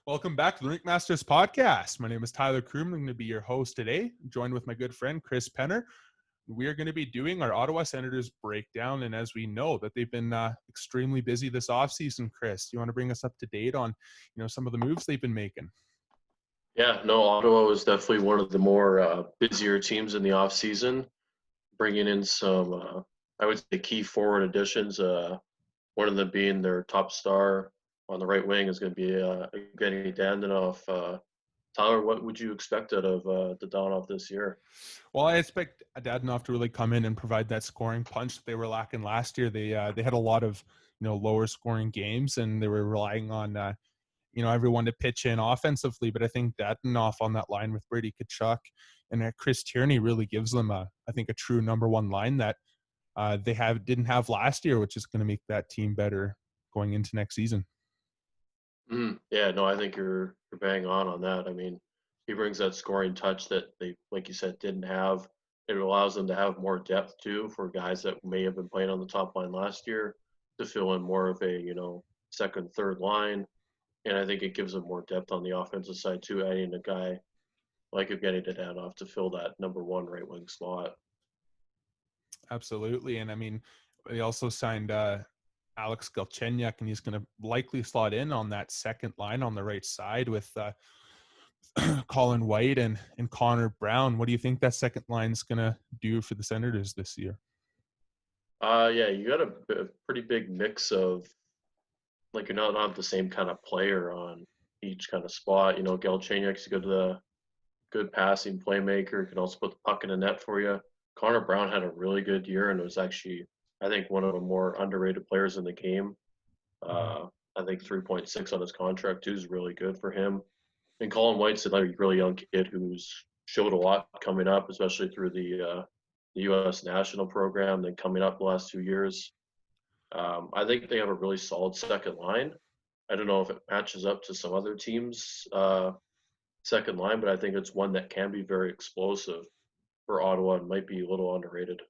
Welcome back to the RinkMasters podcast. My name is Tyler Kroom. I'm going to be your host today, joined with my good friend Chris Penner. We are going to be doing our Ottawa Senators breakdown, and as we know that they've been extremely busy this offseason, Chris, do you want to bring us up to date on some of the moves they've been making? Yeah, no, Ottawa was definitely one of the more busier teams in the offseason, bringing in some, I would say, key forward additions. One of them being their top star on the right wing is going to be Evgeny Dadonov. Tyler, what would you expect out of Dadonov this year? Well, I expect Dadonov to really come in and provide that scoring punch that they were lacking last year. They had a lot of lower scoring games, and they were relying on everyone to pitch in offensively. But I think Dadonov on that line with Brady Tkachuk and Chris Tierney really gives them a true number one line that they didn't have last year, which is going to make that team better going into next season. Yeah, no, I think you're bang on that. I mean, he brings that scoring touch that they, like you said, didn't have. It allows them to have more depth too for guys that may have been playing on the top line last year to fill in more of a second, third line. And I think it gives them more depth on the offensive side too, adding a guy like Evgeny Dadonov to fill that number one right wing slot. Absolutely. And I mean, they also signed Alex Galchenyuk, and he's going to likely slot in on that second line on the right side with Colin White and Connor Brown. What do you think that second line is going to do for the Senators this year? Yeah, you got a pretty big mix of, like, you're not the same kind of player on each kind of spot. Galchenyuk's good passing playmaker, can also put the puck in the net for you. Connor Brown had a really good year and was actually, I think, one of the more underrated players in the game. I think 3.6 on his contract too is really good for him. And Colin White's another really young kid who's showed a lot coming up, especially through the U.S. national program. Then coming up the last 2 years, I think they have a really solid second line. I don't know if it matches up to some other teams' second line, but I think it's one that can be very explosive for Ottawa and might be a little underrated.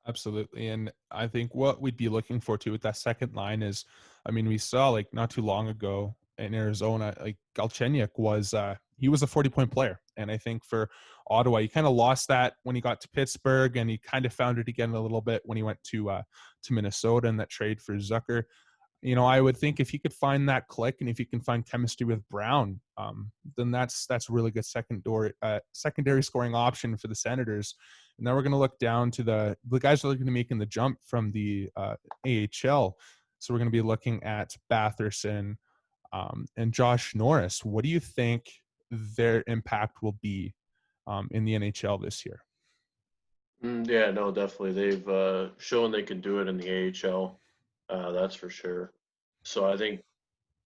Absolutely. And I think what we'd be looking for too with that second line is, I mean, we saw like not too long ago in Arizona, like Galchenyuk was he was a 40-point player. And I think for Ottawa, he kind of lost that when he got to Pittsburgh, and he kind of found it again a little bit when he went to Minnesota in that trade for Zucker. I would think if he could find that click and if he can find chemistry with Brown, then that's a really good secondary scoring option for the Senators. And then we're going to look down to the guys that are going to be making the jump from the AHL. So we're going to be looking at Batherson and Josh Norris. What do you think their impact will be in the NHL this year? Yeah, no, definitely. They've shown they can do it in the AHL. That's for sure. So I think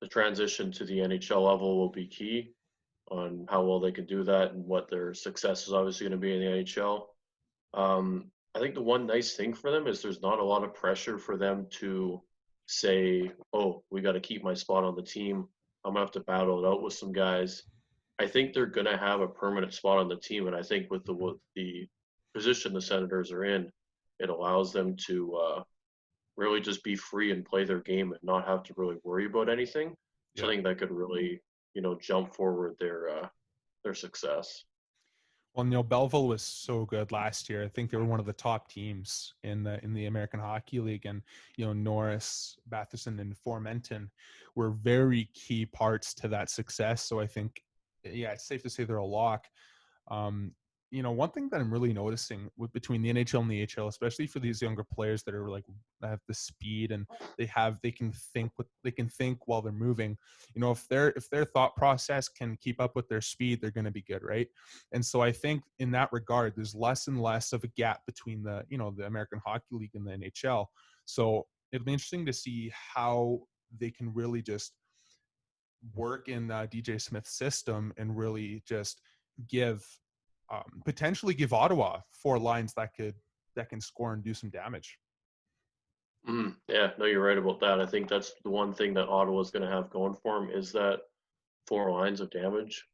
the transition to the NHL level will be key on how well they can do that and what their success is obviously going to be in the NHL. I think the one nice thing for them is there's not a lot of pressure for them to say, "Oh, we got to keep my spot on the team. I'm gonna have to battle it out with some guys." I think they're gonna have a permanent spot on the team, and I think with the position the Senators are in, it allows them to really just be free and play their game and not have to really worry about anything. So Yeah. I think that could really, jump forward their success. Well, Belleville was so good last year. I think they were one of the top teams in the American Hockey League, and Norris, Batherson, and Formenton were very key parts to that success. So I think, yeah, it's safe to say they're a lock. One thing that I'm really noticing between the NHL and the AHL, especially for these younger players that are like that have the speed and they can think while they're moving. If their thought process can keep up with their speed, they're going to be good, right? And so I think in that regard, there's less and less of a gap between the American Hockey League and the NHL. So it'll be interesting to see how they can really just work in DJ Smith's system and really just potentially give Ottawa four lines that can score and do some damage. Yeah, no, you're right about that. I think that's the one thing that Ottawa is going to have going for them is that four lines of damage.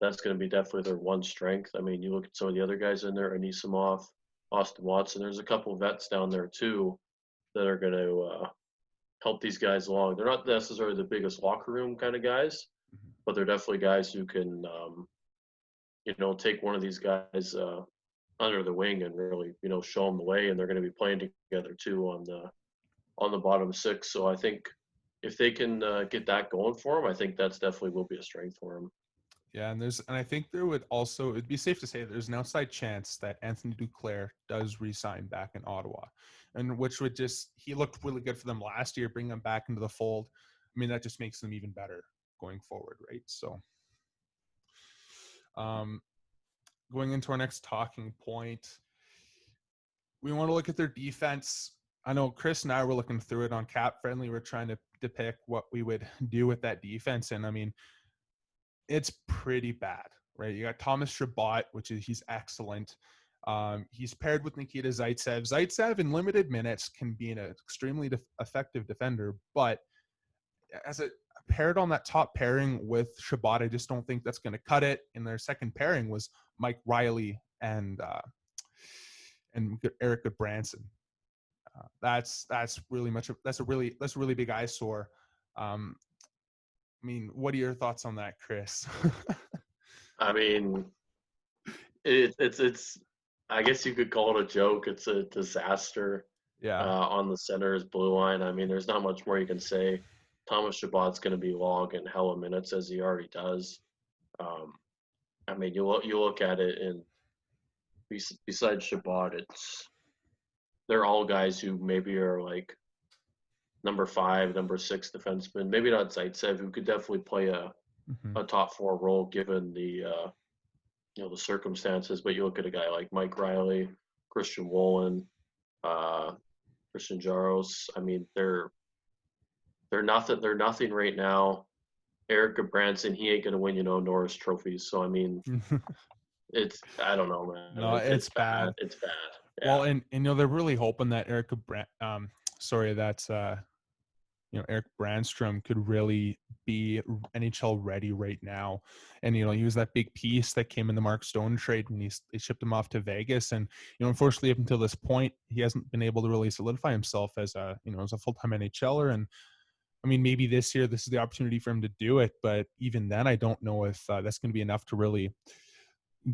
That's going to be definitely their one strength. I mean, you look at some of the other guys in there, Anisimov, Austin Watson. There's a couple of vets down there too that are going to help these guys along. They're not necessarily the biggest locker room kind of guys, Mhm. but they're definitely guys who can, take one of these guys under the wing and really, show them the way. And they're going to be playing together too on the bottom six. So I think if they can get that going for them, I think that's definitely will be a strength for them. Yeah, and I think there would also, it'd be safe to say there's an outside chance that Anthony Duclair does re-sign back in Ottawa, and which would just, he looked really good for them last year, bring them back into the fold. I mean, that just makes them even better going forward, right? So, um, going into our next talking point, we want to look at their defense. I know Chris and I were looking through it on Cap Friendly. We're trying to depict what we would do with that defense, and I mean, it's pretty bad, right? You got Thomas Chabot, he's excellent. He's paired with Nikita Zaitsev. Zaitsev in limited minutes can be an extremely effective defender, but as a paired on that top pairing with Chabot, I just don't think that's going to cut it. And their second pairing was Mike Riley and Eric Goodbranson. That's really much. That's a really big eyesore. Um, I mean, what are your thoughts on that, Chris? I mean, it's I guess you could call it a joke. It's a disaster Yeah. on the Senators blue line. I mean, there's not much more you can say. Thomas Chabot's going to be logging hella minutes as he already does. Um, I mean, you look at it, and besides Chabot, they're all guys who maybe are like number 5, number 6 defenseman. Maybe not Zaitsev, who could definitely play Mm-hmm. a top 4 role given the circumstances. But you look at a guy like Mike Riley, Christian Wolin, uh, Christian Jaros. I mean, they're nothing. They're nothing right now. Eric Branson, he ain't gonna win, Norris trophies. So I mean, I don't know, man. No, It's it's bad. bad. It's bad. Yeah. Well, and they're really hoping that sorry, that's Eric Brandstrom could really be NHL ready right now. And he was that big piece that came in the Mark Stone trade when they shipped him off to Vegas. And unfortunately, up until this point, he hasn't been able to really solidify himself as a full-time NHLer. And I mean, maybe this year this is the opportunity for him to do it. But even then, I don't know if that's going to be enough to really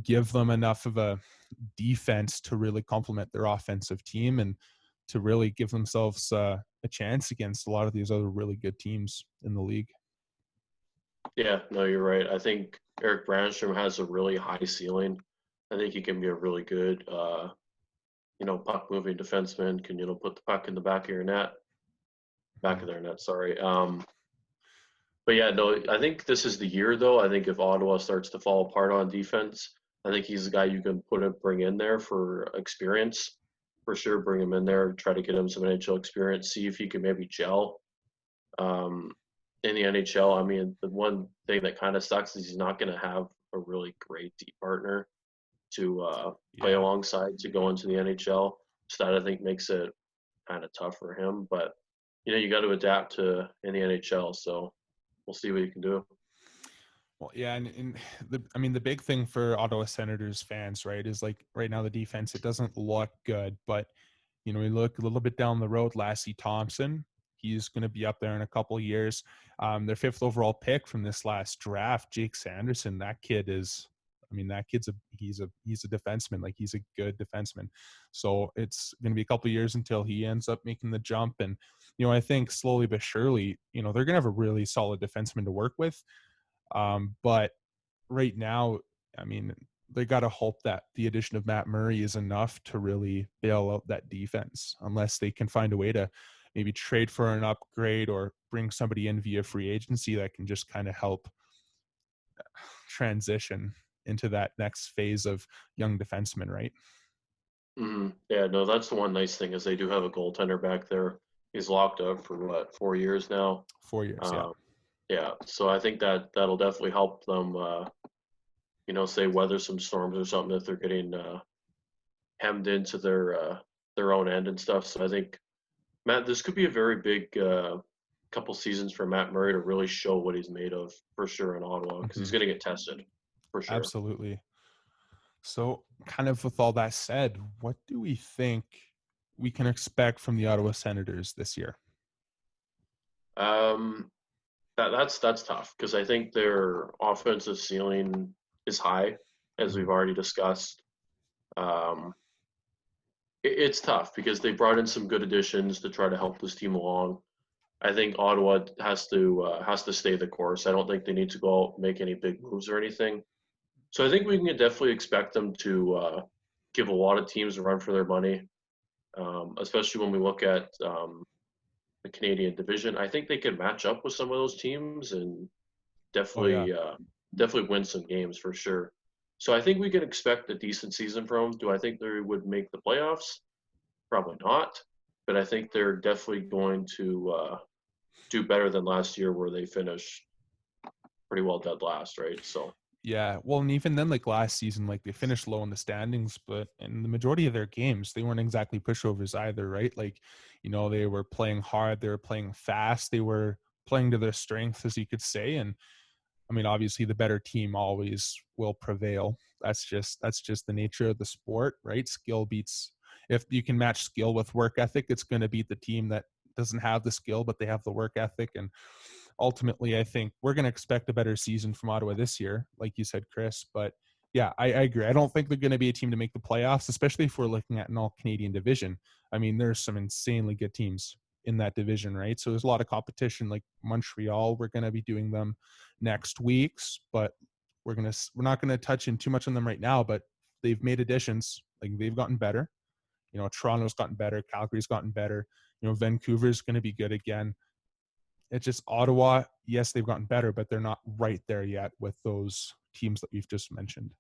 give them enough of a defense to really complement their offensive team and to really give themselves a chance against a lot of these other really good teams in the league. Yeah, no, you're right. I think Eric Brandstrom has a really high ceiling. I think he can be a really good, puck moving defenseman. Can put the puck in the back of your net, back of their net. Sorry. But yeah, no, I think this is the year though. I think if Ottawa starts to fall apart on defense, I think he's the guy you can bring in there for experience, for sure. Bring him in there, try to get him some NHL experience, see if he can maybe gel um, in the NHL. I mean, the one thing that kind of sucks is he's not going to have a really great deep partner to play Yeah. alongside to go into the NHL. So that I think makes it kind of tough for him. But you got to adapt to in the NHL. So we'll see what you can do. Well, yeah, and the big thing for Ottawa Senators fans, right, is like right now the defense, it doesn't look good, but we look a little bit down the road. Lassie Thompson, he's going to be up there in a couple of years. Their 5th overall pick from this last draft, Jake Sanderson. That kid is, I mean, that kid's he's a defenseman. Like he's a good defenseman. So it's going to be a couple of years until he ends up making the jump. And I think slowly but surely, they're going to have a really solid defenseman to work with. But right now, I mean, they got to hope that the addition of Matt Murray is enough to really bail out that defense, unless they can find a way to maybe trade for an upgrade or bring somebody in via free agency that can just kind of help transition into that next phase of young defensemen, right? Yeah, no, that's the one nice thing is they do have a goaltender back there. He's locked up for what 4 years now. 4 years, yeah. Um, yeah, so I think that'll definitely help them. Say weather some storms or something if they're getting hemmed into their own end and stuff. So I think Matt, this could be a very big couple seasons for Matt Murray to really show what he's made of for sure in Ottawa because he's Mm-hmm. going to get tested for sure. Absolutely. So, kind of with all that said, what do we think we can expect from the Ottawa Senators this year? Um, that's tough because I think their offensive ceiling is high, as we've Mhm. already discussed. Um, it's tough because they brought in some good additions to try to help this team along. I think Ottawa has to stay the course. I don't think they need to go out and make any big moves or anything. So I think we can definitely expect them to give a lot of teams a run for their money, especially when we look at the Canadian division. I think they can match up with some of those teams and Oh yeah. definitely win some games for sure. So I think we can expect a decent season from them. Do I think they would make the playoffs? Probably not, but I think they're definitely going to do better than last year, where they finished pretty well dead last, right? So Yeah, well, and even then, like last season, like they finished low in the standings, but in the majority of their games, they weren't exactly pushovers either, right? Like, they were playing hard, they were playing fast, they were playing to their strengths, as you could say. And I mean, obviously, the better team always will prevail. That's just the nature of the sport, right? Skill beats. If you can match skill with work ethic, it's going to beat the team that doesn't have the skill, but they have the work ethic. And ultimately, I think we're going to expect a better season from Ottawa this year, like you said, Chris. But yeah, I agree. I don't think they're going to be a team to make the playoffs, especially if we're looking at an all Canadian division. I mean, there's some insanely good teams in that division, right? So there's a lot of competition. Like Montreal, we're going to be doing them next week's, but we're not gonna touch in too much on them right now. But they've made additions. Like they've gotten better. Toronto's gotten better. Calgary's gotten better. Vancouver's going to be good again. It's just Ottawa. Yes, they've gotten better, but they're not right there yet with those teams that we've just mentioned.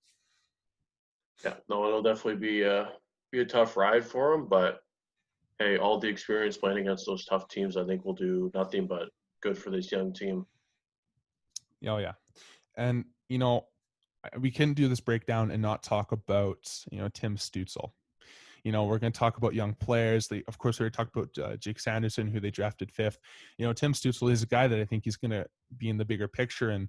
yeah, no, it'll definitely be a tough ride for them, but hey, all the experience playing against those tough teams, I think will do nothing but good for this young team. Oh yeah, and we can do this breakdown and not talk about Tim Stutzel. We're going to talk about young players. Of course, we already talked about Jake Sanderson, who they drafted fifth. Tim Stutzel is a guy that I think he's going to be in the bigger picture. And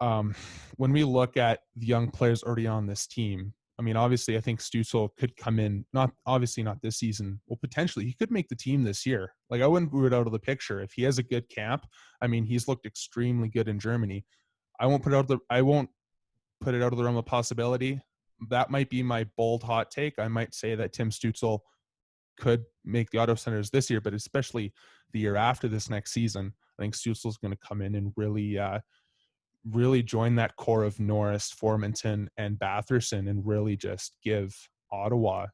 um, when we look at the young players already on this team, I mean, obviously, I think Stutzel could come in, not obviously not this season. Well, potentially, he could make the team this year. Like, I wouldn't rule it out of the picture if he has a good camp. I mean, he's looked extremely good in Germany. I won't put it out of the realm of possibility. That might be my bold hot take. I might say that Tim Stutzel could make the Ottawa Senators this year, but especially the year after this next season. I think Stutzel's going to come in and really join that core of Norris, Formanton, and Batherson, and really just give Ottawa,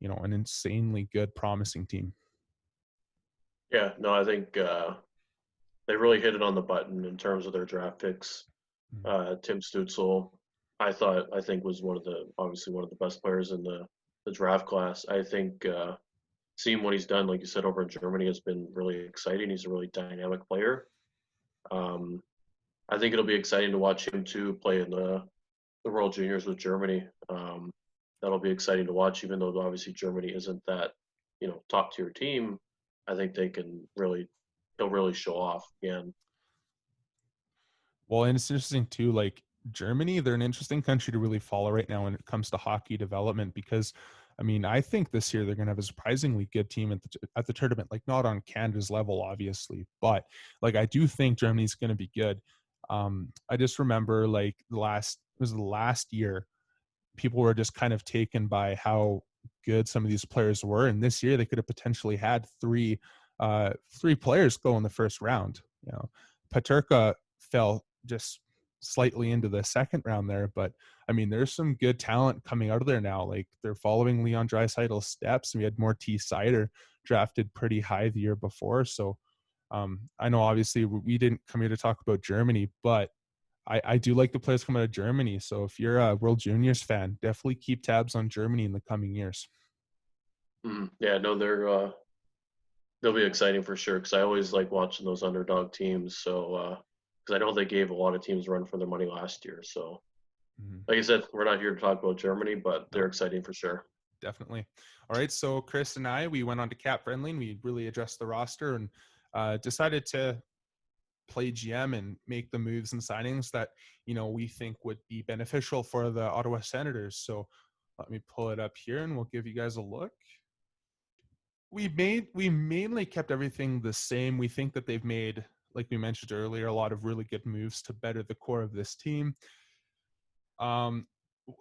an insanely good, promising team. Yeah, no, I think they really hit it on the button in terms of their draft picks. Mm-hmm. Tim Stutzel, I think was obviously one of the best players in the draft class. I think seeing what he's done, like you said, over in Germany has been really exciting. He's a really dynamic player. Um, I think it'll be exciting to watch him too play in the World Juniors with Germany. That'll be exciting to watch, even though obviously Germany isn't that top tier team. I think he'll really show off again. Well, and it's interesting too, like Germany, they're an interesting country to really follow right now when it comes to hockey development because I mean, I think this year they're going to have a surprisingly good team at the tournament, like not on Canada's level, obviously, but like I do think Germany's going to be good. I just remember like the last year, people were just kind of taken by how good some of these players were, and this year they could have potentially had three players go in the first round. Paterka fell just slightly into the second round there, but I mean, there's some good talent coming out of there now. Like they're following Leon Draisaitl's steps. We had Morty Sider drafted pretty high the year before, so I know obviously we didn't come here to talk about Germany, but I do like the players coming out of Germany. So if you're a World Juniors fan, definitely keep tabs on Germany in the coming years. Yeah, no, they'll be exciting for sure because I always like watching those underdog teams. So because I know they gave a lot of teams a run for their money last year. So Mm-hmm. like I said, we're not here to talk about Germany, but they're No, exciting for sure. definitely. All right. So Chris and we went on to Cap Friendly and we really addressed the roster and decided to play GM and make the moves and signings that, we think would be beneficial for the Ottawa Senators. So let me pull it up here and we'll give you guys a look. we mainly kept everything the same. We think that they've made, like we mentioned earlier, a lot of really good moves to better the core of this team. Um,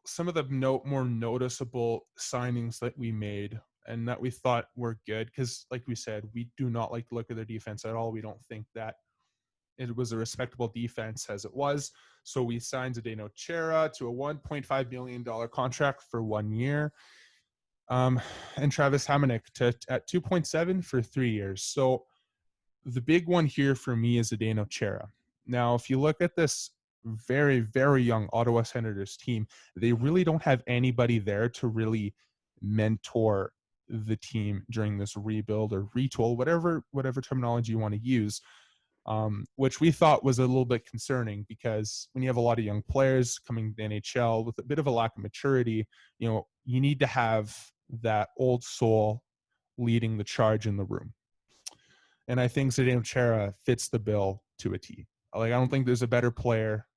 some of the more noticeable signings that we made and that we thought were good, because like we said, we do not like the look of their defense at all. We don't think that it was a respectable defense as it was. So we signed Zdeno Chara to a $1.5 million contract for 1 year. And Travis Hamonic at 2.7 for 3 years. So the big one here for me is Zdeno Chara. Now, if you look at this very, very young Ottawa Senators team, they really don't have anybody there to really mentor the team during this rebuild or retool, whatever terminology you want to use, which we thought was a little bit concerning, because when you have a lot of young players coming to the NHL with a bit of a lack of maturity, you need to have that old soul leading the charge in the room. And I think Zdeno Chara fits the bill to a T. Like, I don't think there's a better player,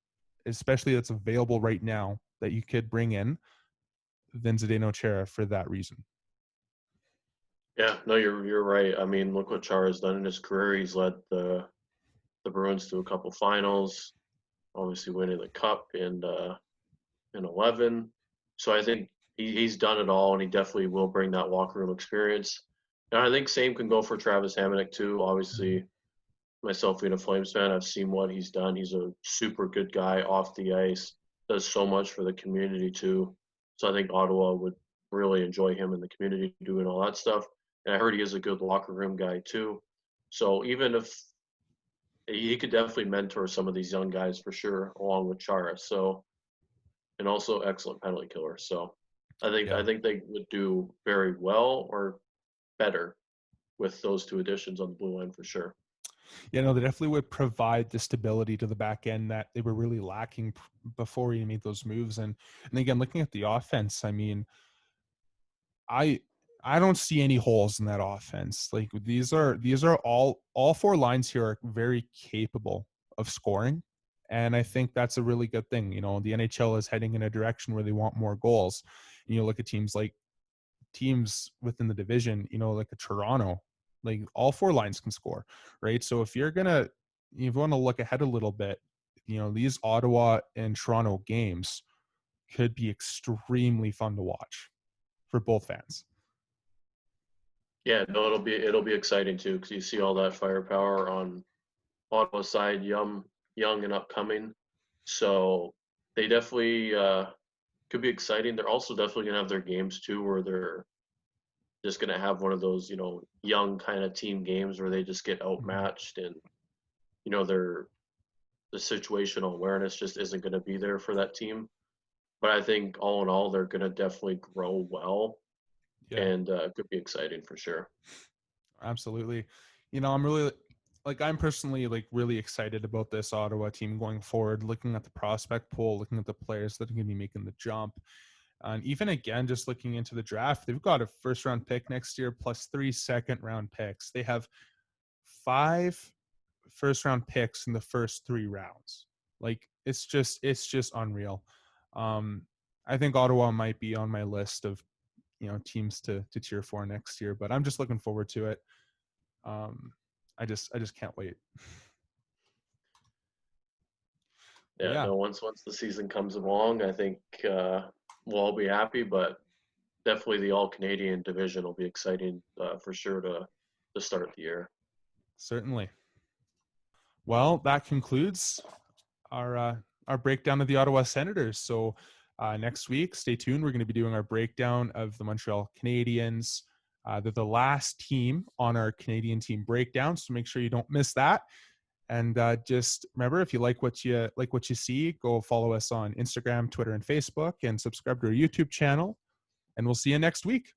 especially that's available right now, that you could bring in than Zdeno Chara for that reason. Yeah, no, you're right. I mean, look what Chara's done in his career. He's led the Bruins to a couple finals, obviously winning the cup in 11. So I think he's done it all, and he definitely will bring that locker room experience. And I think same can go for Travis Hamonic too. Obviously, myself being a Flames fan, I've seen what he's done. He's a super good guy off the ice, does so much for the community too. So I think Ottawa would really enjoy him in the community doing all that stuff. And I heard he is a good locker room guy too. So even if he could definitely mentor some of these young guys for sure, along with Chara. So, and also excellent penalty killer. So Yeah. I think they would do very well or better with those two additions on the blue line for sure. Yeah, no, they definitely would provide the stability to the back end that they were really lacking before he made those moves. And again, looking at the offense, I mean, I I don't see any holes in that offense. Like, these are all four lines here are very capable of scoring. And I think that's a really good thing. The NHL is heading in a direction where they want more goals. And you look at teams within the division, like a Toronto, like all four lines can score, right? So if you want to look ahead a little bit, these Ottawa and Toronto games could be extremely fun to watch for both fans. Yeah, no, it'll be exciting too because you see all that firepower on Ottawa's side, young and upcoming. So they definitely could be exciting. They're also definitely gonna have their games too, where they're just gonna have one of those young kind of team games where they just get Mhm. outmatched and they're the situational awareness just isn't going to be there for that team. But I think all in all, they're going to definitely grow well, Yeah, and it could be exciting for sure. absolutely. I'm personally like really excited about this Ottawa team going forward, looking at the prospect pool, looking at the players that are going to be making the jump. And even again, just looking into the draft, they've got a first round pick next year plus 3 second-round picks. They have 5 first round picks in the first 3 rounds. Like, it's just unreal. Um, I think Ottawa might be on my list of teams to cheer for next year, but I'm just looking forward to it. Um, I just can't wait. But Yeah, yeah, no. Once the season comes along, I think we'll all be happy. But definitely the All Canadian division will be exciting for sure to start the year. certainly. Well, that concludes our uh, our breakdown of the Ottawa Senators. So next week, stay tuned. We're going to be doing our breakdown of the Montreal Canadiens. They're the last team on our Canadian team breakdown, so make sure you don't miss that. And just remember, if you like what you see, go follow us on Instagram, Twitter, and Facebook, and subscribe to our YouTube channel. And we'll see you next week.